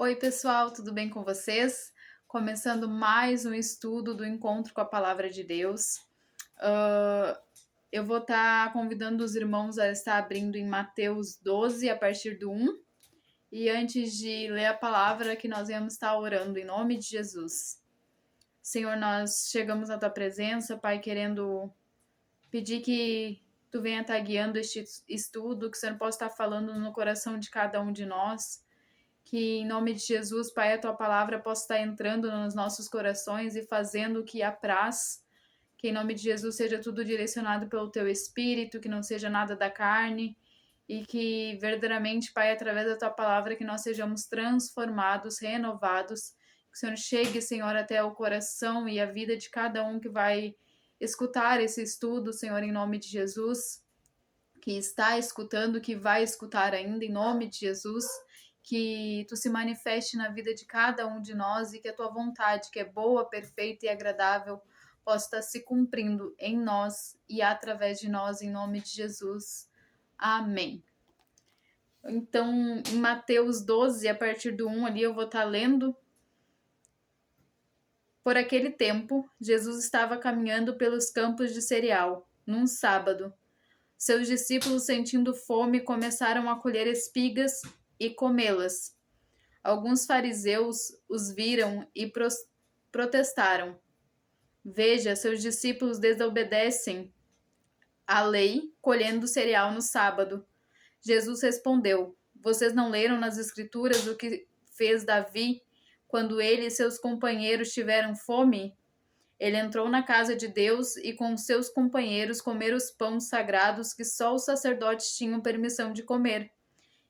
Oi, pessoal, tudo bem com vocês? Começando mais um estudo do encontro com a Palavra de Deus. Eu vou estar convidando os irmãos a estar abrindo em Mateus 12, a partir do 1. E antes de ler a palavra, que nós vamos estar orando em nome de Jesus. Senhor, nós chegamos na Tua presença, Pai, querendo pedir que Tu venha estar guiando este estudo, que o Senhor possa estar falando no coração de cada um de nós. Que em nome de Jesus, Pai, a Tua palavra possa estar entrando nos nossos corações e fazendo o que apraz. Que em nome de Jesus seja tudo direcionado pelo Teu Espírito, que não seja nada da carne. E que verdadeiramente, Pai, através da Tua palavra, que nós sejamos transformados, renovados. Que o Senhor chegue, Senhor, até o coração e a vida de cada um que vai escutar esse estudo, Senhor, em nome de Jesus. Que está escutando, que vai escutar ainda, em nome de Jesus. Que Tu se manifeste na vida de cada um de nós e que a Tua vontade, que é boa, perfeita e agradável, possa estar se cumprindo em nós e através de nós, em nome de Jesus. Amém. Então, em Mateus 12, a partir do 1 ali, eu vou estar lendo. Por aquele tempo, Jesus estava caminhando pelos campos de cereal, num sábado. Seus discípulos, sentindo fome, começaram a colher espigas e comê-las. Alguns fariseus os viram e protestaram. Veja, seus discípulos desobedecem à lei, colhendo cereal no sábado. Jesus respondeu: Vocês não leram nas Escrituras o que fez Davi quando ele e seus companheiros tiveram fome? Ele entrou na casa de Deus e com seus companheiros comeram os pães sagrados que só os sacerdotes tinham permissão de comer.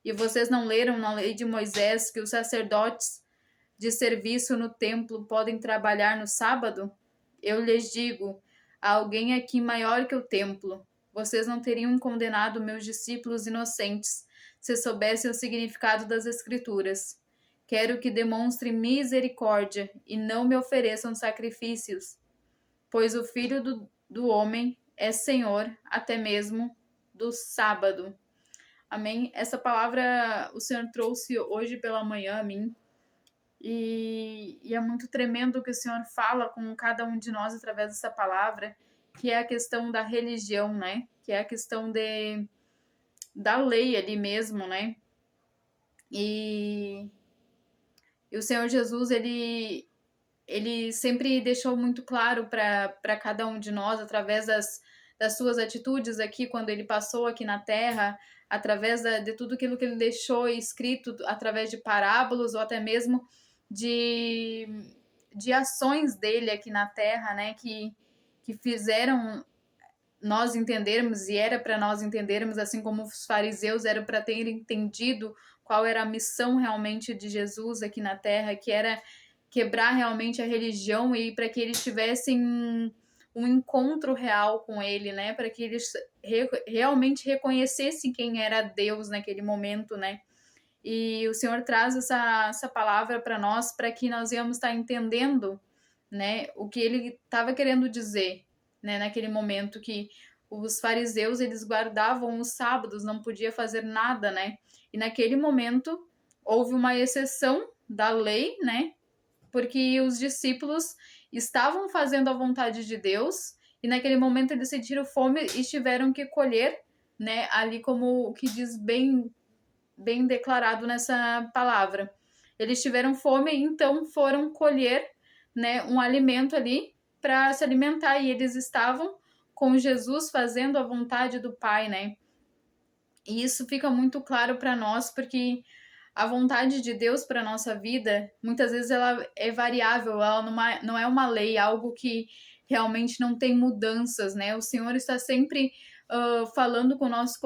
E vocês não leram na lei de Moisés que os sacerdotes de serviço no templo podem trabalhar no sábado? Eu lhes digo, há alguém aqui maior que o templo. Vocês não teriam condenado meus discípulos inocentes se soubessem o significado das Escrituras. Quero que demonstrem misericórdia e não me ofereçam sacrifícios, pois o Filho do Homem é Senhor até mesmo do sábado. Amém? Essa palavra o Senhor trouxe hoje pela manhã a mim. E é muito tremendo o que o Senhor fala com cada um de nós através dessa palavra, que é a questão da religião, né? Que é a questão da lei ali mesmo, né? E o Senhor Jesus, ele sempre deixou muito claro para cada um de nós, através das suas atitudes aqui, quando ele passou aqui na Terra, através de tudo aquilo que ele deixou escrito, através de parábolas ou até mesmo de ações dele aqui na Terra, né, que fizeram nós entendermos, e era para nós entendermos, assim como os fariseus eram para ter entendido qual era a missão realmente de Jesus aqui na Terra, que era quebrar realmente a religião e para que eles tivessem um encontro real com ele, né? Para que eles realmente reconhecessem quem era Deus naquele momento, né? E o Senhor traz essa palavra para nós, para que nós íamos estar entendendo, né, o que ele estava querendo dizer, né, naquele momento que os fariseus, eles guardavam os sábados, não podia fazer nada, né? E naquele momento houve uma exceção da lei, né? Porque os discípulos estavam fazendo a vontade de Deus e naquele momento eles sentiram fome e tiveram que colher, né, ali como o que diz bem declarado nessa palavra. Eles tiveram fome, então foram colher, né, um alimento ali para se alimentar, e eles estavam com Jesus fazendo a vontade do Pai, né? E isso fica muito claro para nós, porque a vontade de Deus para nossa vida, muitas vezes ela é variável, ela não é uma lei, algo que realmente não tem mudanças, né? O Senhor está sempre falando com o nosso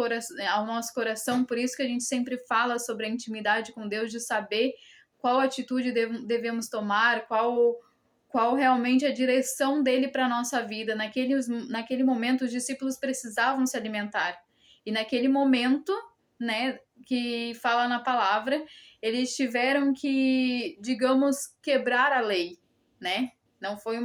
ao nosso coração, por isso que a gente sempre fala sobre a intimidade com Deus, de saber qual atitude devemos tomar, qual realmente a direção dele para a nossa vida. Naquele momento, os discípulos precisavam se alimentar. E naquele momento, né, que fala na palavra, eles tiveram que, digamos, quebrar a lei, né? Não foi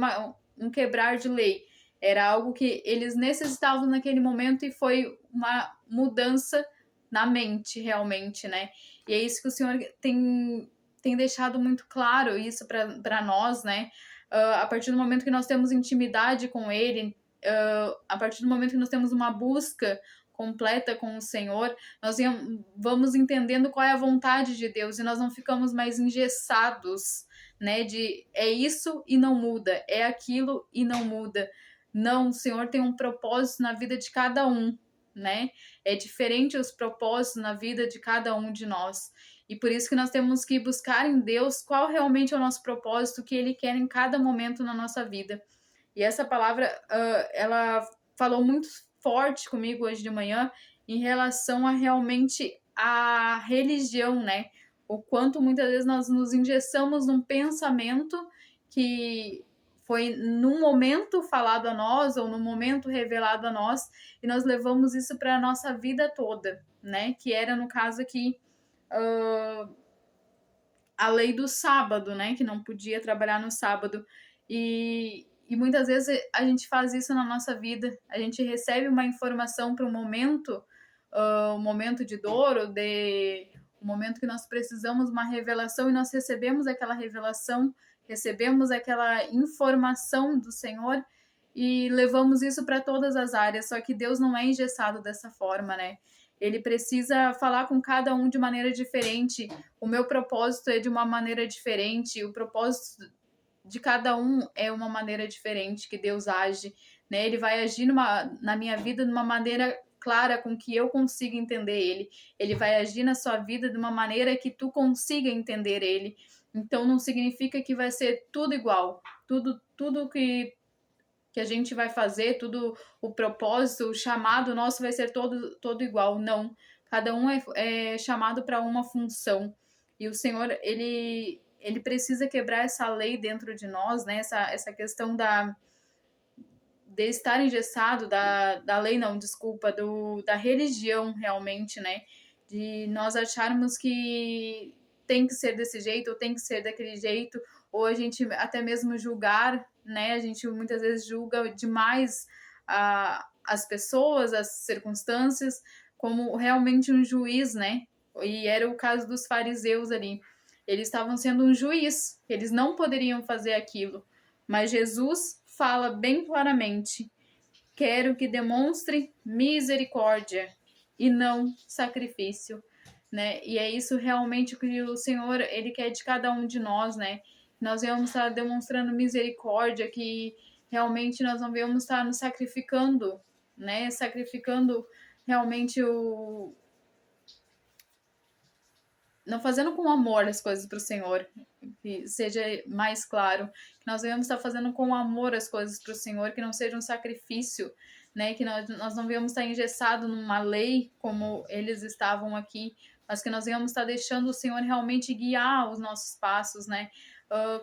um quebrar de lei. Era algo que eles necessitavam naquele momento e foi uma mudança na mente, realmente, né? E é isso que o Senhor tem tem deixado muito claro isso para nós, né? A partir do momento que nós temos intimidade com Ele, a partir do momento que nós temos uma busca completa com o Senhor, nós vamos entendendo qual é a vontade de Deus e nós não ficamos mais engessados, né? De é isso e não muda, é aquilo e não muda. Não, o Senhor tem um propósito na vida de cada um, né? É diferente os propósitos na vida de cada um de nós. E por isso que nós temos que buscar em Deus qual realmente é o nosso propósito que Ele quer em cada momento na nossa vida. E essa palavra, ela falou muito forte comigo hoje de manhã em relação a realmente a religião, né? O quanto muitas vezes nós nos engessamos num pensamento que foi num momento falado a nós ou num momento revelado a nós e nós levamos isso para a nossa vida toda, né? Que era no caso aqui a lei do sábado, né? Que não podia trabalhar no sábado. E muitas vezes a gente faz isso na nossa vida. A gente recebe uma informação para um momento de dor ou um momento que nós precisamos uma revelação e nós recebemos aquela revelação, recebemos aquela informação do Senhor e levamos isso para todas as áreas. Só que Deus não é engessado dessa forma, né? Ele precisa falar com cada um de maneira diferente. O meu propósito é de uma maneira diferente. O propósito de cada um é uma maneira diferente que Deus age, né? Ele vai agir na minha vida de uma maneira clara com que eu consiga entender Ele. Ele vai agir na sua vida de uma maneira que tu consiga entender Ele. Então não significa que vai ser tudo igual. Tudo que a gente vai fazer, tudo o propósito, o chamado nosso vai ser todo igual. Não. Cada um é chamado para uma função. E o Senhor, ele precisa quebrar essa lei dentro de nós, né? Essa questão de estar engessado, da lei não, desculpa, da religião realmente, né? De nós acharmos que tem que ser desse jeito ou tem que ser daquele jeito, ou a gente até mesmo julgar, né? A gente muitas vezes julga demais as pessoas, as circunstâncias, como realmente um juiz, né? E era o caso dos fariseus ali. Eles estavam sendo um juiz, eles não poderiam fazer aquilo. Mas Jesus fala bem claramente: quero que demonstre misericórdia e não sacrifício, né? E é isso realmente que o Senhor, ele quer de cada um de nós, né? Nós vamos estar demonstrando misericórdia, que realmente nós não vamos estar nos sacrificando, né? Sacrificando realmente não fazendo com amor as coisas para o Senhor, que seja mais claro, que nós devemos estar fazendo com amor as coisas para o Senhor, que não seja um sacrifício, né? Que nós não devemos estar engessados numa lei como eles estavam aqui, mas que nós devemos estar deixando o Senhor realmente guiar os nossos passos, né?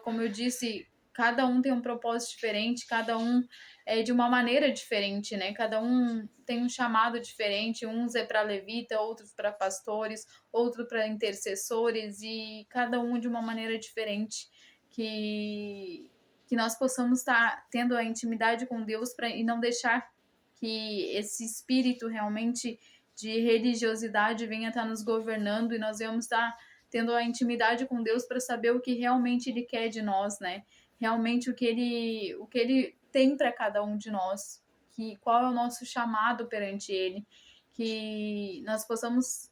Como eu disse, cada um tem um propósito diferente, cada um é de uma maneira diferente, né? Cada um tem um chamado diferente, uns é para levita, outros para pastores, outro para intercessores, e cada um de uma maneira diferente, que nós possamos estar tendo a intimidade com Deus e não deixar que esse espírito realmente de religiosidade venha estar nos governando, e nós vamos estar tendo a intimidade com Deus para saber o que realmente Ele quer de nós, né? Realmente o que Ele tem para cada um de nós, qual é o nosso chamado perante Ele, que nós possamos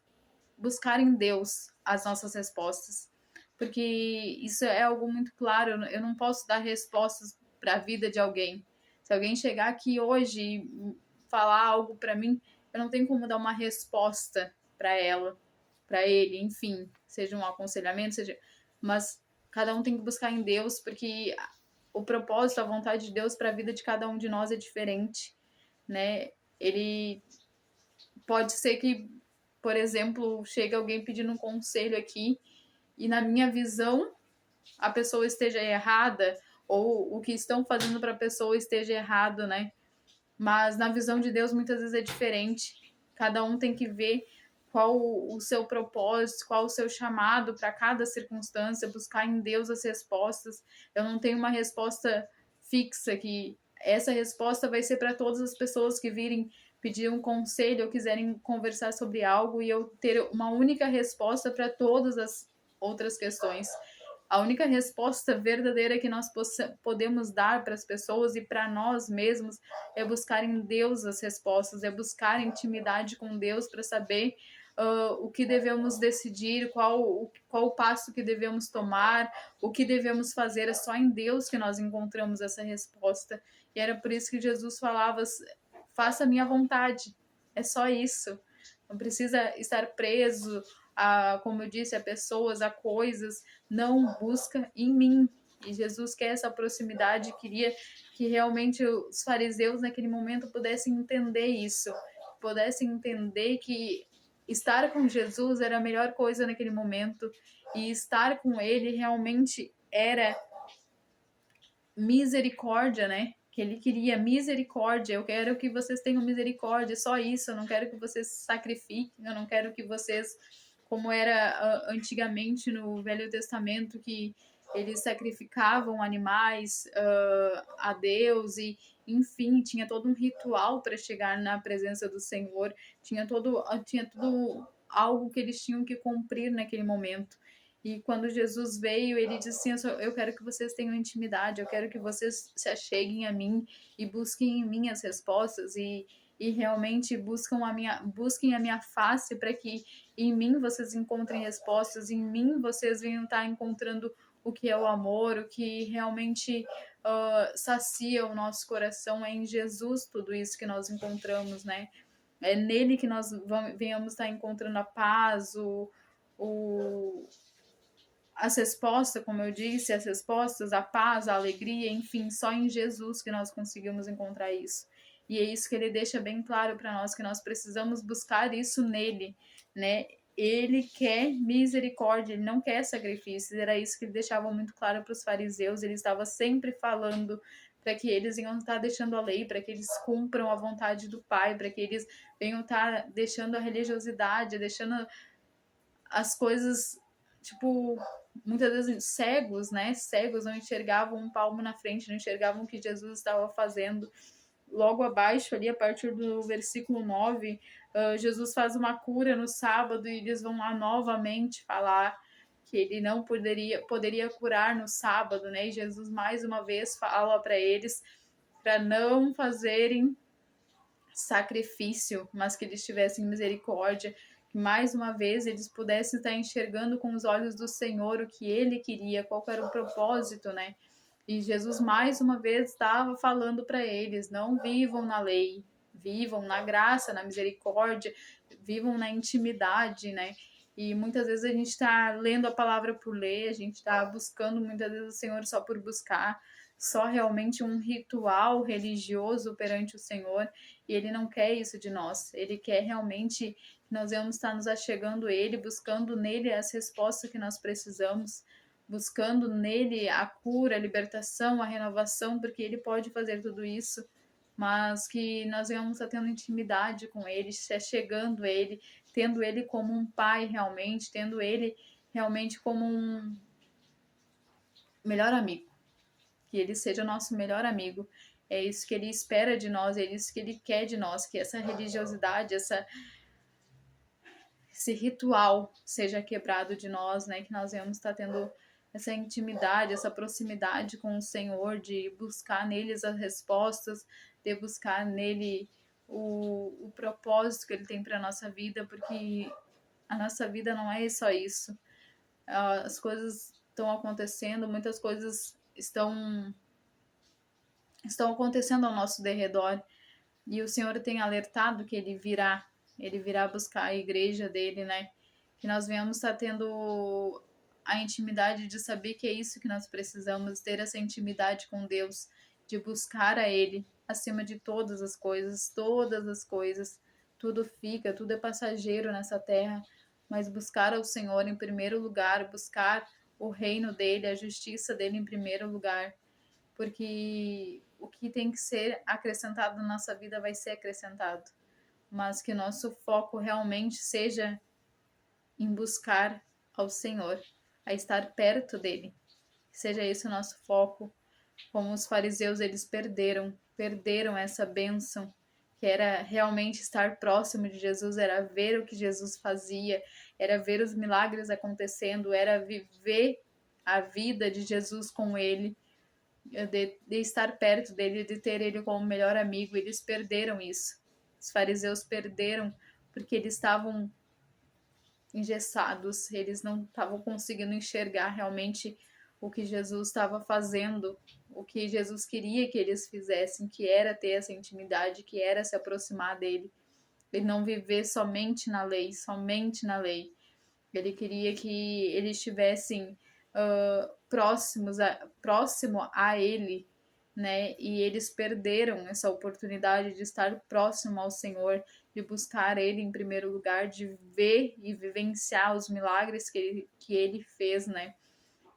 buscar em Deus as nossas respostas, porque isso é algo muito claro. Eu não posso dar respostas para a vida de alguém. Se alguém chegar aqui hoje e falar algo para mim, eu não tenho como dar uma resposta para ela, para ele, enfim, seja um aconselhamento, mas cada um tem que buscar em Deus, porque o propósito, a vontade de Deus para a vida de cada um de nós é diferente, né? Ele pode ser que, por exemplo, chegue alguém pedindo um conselho aqui e na minha visão a pessoa esteja errada, ou o que estão fazendo para a pessoa esteja errado, né? Mas na visão de Deus muitas vezes é diferente. Cada um tem que ver qual o seu propósito, qual o seu chamado para cada circunstância, buscar em Deus as respostas. Eu não tenho uma resposta fixa, que essa resposta vai ser para todas as pessoas que virem pedir um conselho ou quiserem conversar sobre algo, e eu ter uma única resposta para todas outras questões. A única resposta verdadeira que nós podemos dar para as pessoas e para nós mesmos é buscar em Deus as respostas, é buscar intimidade com Deus para saber o que devemos decidir, qual o passo que devemos tomar, o que devemos fazer. É só em Deus que nós encontramos essa resposta. E era por isso que Jesus falava: faça a minha vontade. É só isso. Não precisa estar preso a, como eu disse, a pessoas, a coisas. Não, busca em mim. E Jesus quer essa proximidade, queria que realmente os fariseus naquele momento pudessem entender isso, pudessem entender que estar com Jesus era a melhor coisa naquele momento, e estar com ele realmente era misericórdia, né? Que ele queria misericórdia. Eu quero que vocês tenham misericórdia, só isso. Eu não quero que vocês sacrifiquem, eu não quero que vocês, como era antigamente no Velho Testamento, que eles sacrificavam animais a Deus e, enfim, tinha todo um ritual para chegar na presença do Senhor, tinha tudo algo que eles tinham que cumprir naquele momento. E quando Jesus veio, ele disse assim: eu quero que vocês tenham intimidade, eu quero que vocês se acheguem a mim e busquem em mim as respostas e realmente busquem a minha face, para que em mim vocês encontrem respostas, em mim vocês venham estar encontrando o que é o amor, o que realmente sacia o nosso coração. É em Jesus tudo isso que nós encontramos, né? É nele que nós venhamos estar encontrando a paz, as respostas, como eu disse, as respostas, a paz, a alegria, enfim, só em Jesus que nós conseguimos encontrar isso. E é isso que ele deixa bem claro para nós, que nós precisamos buscar isso nele, né? Ele quer misericórdia, ele não quer sacrifícios. Era isso que ele deixava muito claro para os fariseus. Ele estava sempre falando para que eles iam estar deixando a lei, para que eles cumpram a vontade do Pai, para que eles venham estar deixando a religiosidade, deixando as coisas, tipo, muitas vezes cegos, né? Cegos não enxergavam um palmo na frente, não enxergavam o que Jesus estava fazendo. Logo abaixo, ali, a partir do versículo 9, Jesus faz uma cura no sábado e eles vão lá novamente falar que ele não poderia curar no sábado, né? E Jesus mais uma vez fala para eles para não fazerem sacrifício, mas que eles tivessem misericórdia, que mais uma vez eles pudessem estar enxergando com os olhos do Senhor o que ele queria, qual era o propósito, né? E Jesus mais uma vez estava falando para eles: não vivam na lei, vivam na graça, na misericórdia, vivam na intimidade, né? E muitas vezes a gente está lendo a palavra por ler, a gente está buscando muitas vezes o Senhor só por buscar, só realmente um ritual religioso perante o Senhor, e Ele não quer isso de nós. Ele quer realmente que nós vamos estar nos achegando a Ele, buscando nele as respostas que nós precisamos, buscando nele a cura, a libertação, a renovação, porque Ele pode fazer tudo isso, mas que nós vamos estar tendo intimidade com Ele, se achegando a Ele, tendo Ele como um pai realmente, tendo Ele realmente como um melhor amigo, que Ele seja nosso melhor amigo. É isso que Ele espera de nós, é isso que Ele quer de nós, que essa religiosidade, esse ritual seja quebrado de nós, né? Que nós vamos estar tendo essa intimidade, essa proximidade com o Senhor, de buscar neles as respostas, de buscar nele o propósito que Ele tem para a nossa vida, porque a nossa vida não é só isso. As coisas estão acontecendo, muitas coisas estão acontecendo ao nosso derredor, e o Senhor tem alertado que Ele virá buscar a igreja dele, né? Que nós venhamos estar tendo a intimidade de saber que é isso que nós precisamos, ter essa intimidade com Deus, de buscar a Ele acima de todas as coisas, todas as coisas. Tudo fica, tudo é passageiro nessa terra, mas buscar ao Senhor em primeiro lugar, buscar o reino dele, a justiça dele em primeiro lugar, porque o que tem que ser acrescentado na nossa vida vai ser acrescentado, mas que nosso foco realmente seja em buscar ao Senhor, a estar perto dele. Seja esse o nosso foco. Como os fariseus, eles perderam essa bênção que era realmente estar próximo de Jesus, era ver o que Jesus fazia, era ver os milagres acontecendo, era viver a vida de Jesus com ele, de estar perto dele, de ter ele como melhor amigo. Eles perderam isso. Os fariseus perderam porque eles estavam engessados, eles não estavam conseguindo enxergar realmente o que Jesus estava fazendo, o que Jesus queria que eles fizessem, que era ter essa intimidade, que era se aproximar dele, e não viver somente na lei, somente na lei. Ele queria que eles estivessem próximo a ele, né? E eles perderam essa oportunidade de estar próximo ao Senhor, de buscar Ele em primeiro lugar, de ver e vivenciar os milagres que ele fez, né?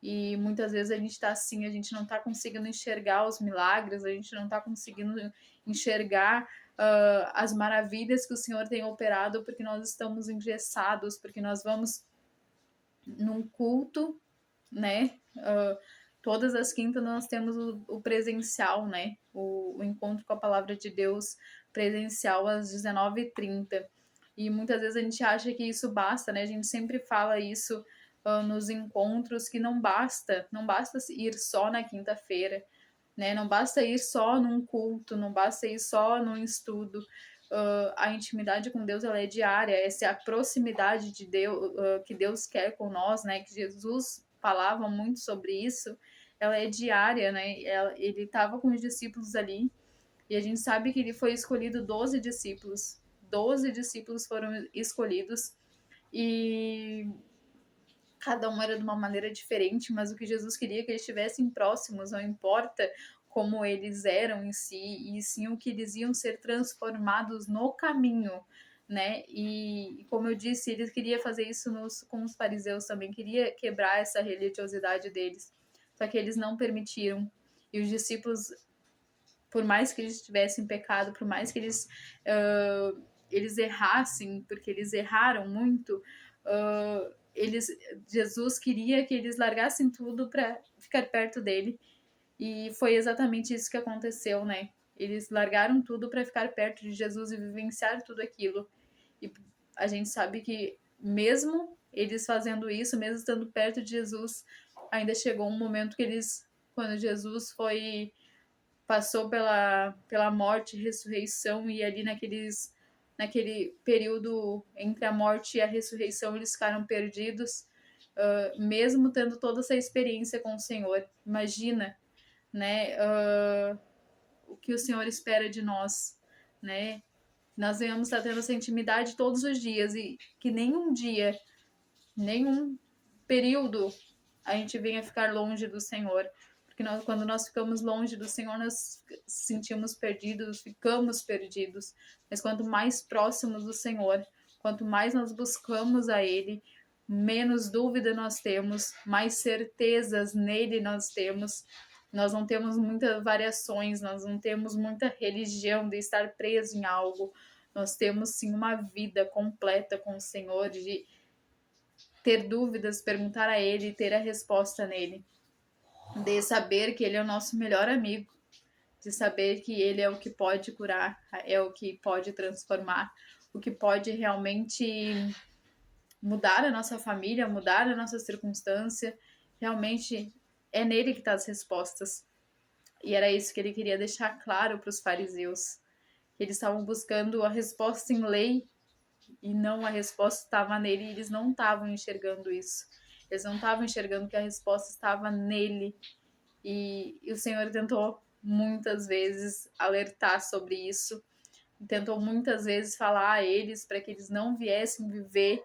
E muitas vezes a gente está assim, a gente não está conseguindo enxergar os milagres, a gente não está conseguindo enxergar as maravilhas que o Senhor tem operado, porque nós estamos engessados, porque nós vamos num culto, né? Todas as quintas nós temos o presencial, né? O encontro com a palavra de Deus presencial às 19h30. E muitas vezes a gente acha que isso basta, né? A gente sempre fala isso nos encontros, que não basta ir só na quinta-feira, né? Não basta ir só num culto, não basta ir só num estudo. A intimidade com Deus, ela é diária, essa é a proximidade de Deus, que Deus quer com nós, né? Que Jesus falava muito sobre isso. Ela é diária, né? Ele estava com os discípulos ali, e a gente sabe que ele foi escolhido 12 discípulos. 12 discípulos foram escolhidos, e cada um era de uma maneira diferente, mas o que Jesus queria é que eles estivessem próximos, não importa como eles eram em si, e sim o que eles iam ser transformados no caminho, né? E como eu disse, ele queria fazer isso com os fariseus também, queria quebrar essa religiosidade deles, só que eles não permitiram. E os discípulos, por mais que eles tivessem pecado, por mais que eles errassem, porque eles erraram muito, Jesus queria que eles largassem tudo para ficar perto dele, e foi exatamente isso que aconteceu, né? Eles largaram tudo para ficar perto de Jesus e vivenciar tudo aquilo. E a gente sabe que mesmo eles fazendo isso, mesmo estando perto de Jesus, ainda chegou um momento que quando Jesus passou pela morte e ressurreição, e ali naquele período entre a morte e a ressurreição, eles ficaram perdidos, mesmo tendo toda essa experiência com o Senhor. Imagina, né, o que o Senhor espera de nós, né? Nós devemos estar tendo essa intimidade todos os dias, e que nenhum dia, nenhum período a gente venha ficar longe do Senhor. Porque quando nós ficamos longe do Senhor, nós sentimos perdidos, ficamos perdidos. Mas quanto mais próximos do Senhor, quanto mais nós buscamos a Ele, menos dúvida nós temos, mais certezas nele nós temos. Nós não temos muitas variações, nós não temos muita religião de estar preso em algo. Nós temos sim uma vida completa com o Senhor, de ter dúvidas, perguntar a Ele, ter a resposta nele, de saber que Ele é o nosso melhor amigo, de saber que Ele é o que pode curar, é o que pode transformar, o que pode realmente mudar a nossa família, mudar a nossa circunstância. Realmente é nele que estão as respostas. E era isso que ele queria deixar claro para os fariseus. Eles estavam buscando a resposta em lei, e não, a resposta estava nele, e eles não estavam enxergando isso. Eles não estavam enxergando que a resposta estava nele. E o Senhor tentou muitas vezes alertar sobre isso, tentou muitas vezes falar a eles para que eles não viessem viver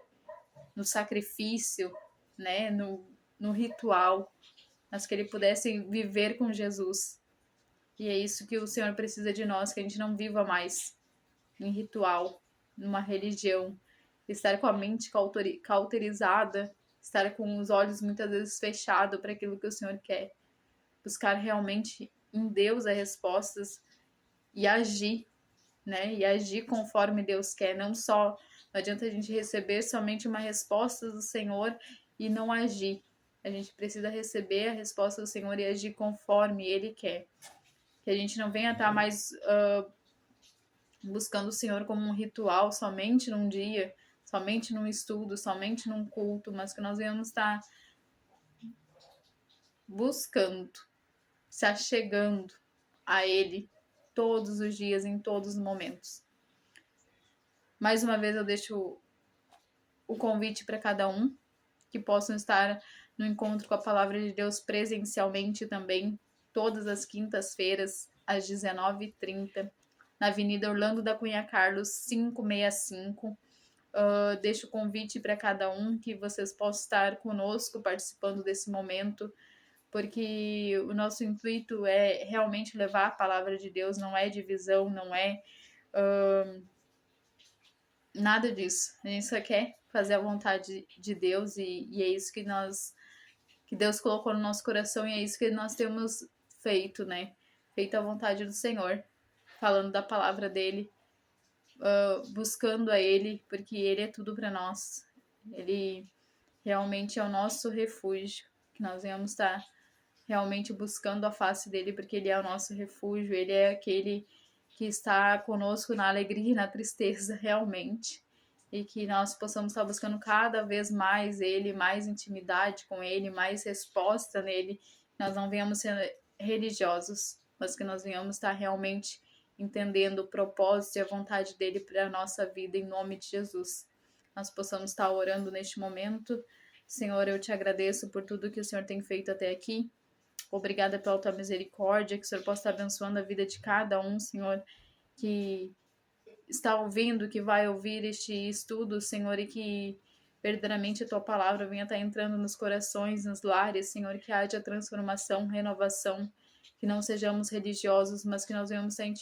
no sacrifício, né, no ritual, mas que ele pudesse viver com Jesus. E é isso que o Senhor precisa de nós, que a gente não viva mais em ritual, numa religião, estar com a mente cauterizada, estar com os olhos muitas vezes fechados para aquilo que o Senhor quer, buscar realmente em Deus as respostas e agir, né? E agir conforme Deus quer, não adianta a gente receber somente uma resposta do Senhor e não agir. A gente precisa receber a resposta do Senhor e agir conforme Ele quer. Que a gente não venha estar mais buscando o Senhor como um ritual, somente num dia, somente num estudo, somente num culto, mas que nós venhamos estar buscando, se achegando a Ele todos os dias, em todos os momentos. Mais uma vez eu deixo o convite para cada um, que possam estar no encontro com a Palavra de Deus presencialmente também, todas as quintas-feiras, às 19h30, na Avenida Orlando da Cunha Carlos, 565. Deixo o convite para cada um, que vocês possam estar conosco, participando desse momento, porque o nosso intuito é realmente levar a Palavra de Deus, não é divisão, não é nada disso. A gente só quer fazer a vontade de Deus e é isso que Deus colocou no nosso coração e é isso que nós temos feito, né? Feito a vontade do Senhor, falando da palavra dele, buscando a Ele, porque Ele é tudo para nós. Ele realmente é o nosso refúgio, que nós venhamos estar realmente buscando a face dele, porque Ele é o nosso refúgio, Ele é aquele que está conosco na alegria e na tristeza, realmente. E que nós possamos estar buscando cada vez mais Ele, mais intimidade com Ele, mais resposta nele. Nós não venhamos ser religiosos, mas que nós venhamos estar realmente entendendo o propósito e a vontade dele para a nossa vida, em nome de Jesus. Nós possamos estar orando neste momento. Senhor, eu te agradeço por tudo que o Senhor tem feito até aqui. Obrigada pela tua misericórdia, que o Senhor possa estar abençoando a vida de cada um, Senhor, que está ouvindo, que vai ouvir este estudo, Senhor, e que verdadeiramente a tua palavra venha estar entrando nos corações, nos lares, Senhor, que haja transformação, renovação, que não sejamos religiosos, mas que nós venhamos estar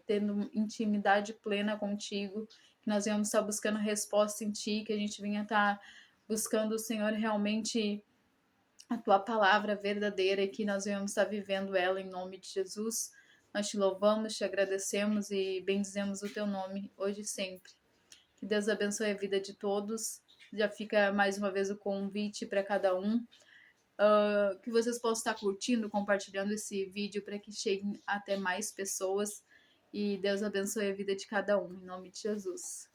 tendo intimidade plena contigo, que nós venhamos estar buscando resposta em ti, que a gente venha estar buscando, Senhor, realmente a tua palavra verdadeira e que nós venhamos estar vivendo ela em nome de Jesus. Nós te louvamos, te agradecemos e bendizemos o teu nome hoje e sempre. Que Deus abençoe a vida de todos. Já fica mais uma vez o convite para cada um. Que vocês possam estar curtindo, compartilhando esse vídeo para que cheguem até mais pessoas. E Deus abençoe a vida de cada um, em nome de Jesus.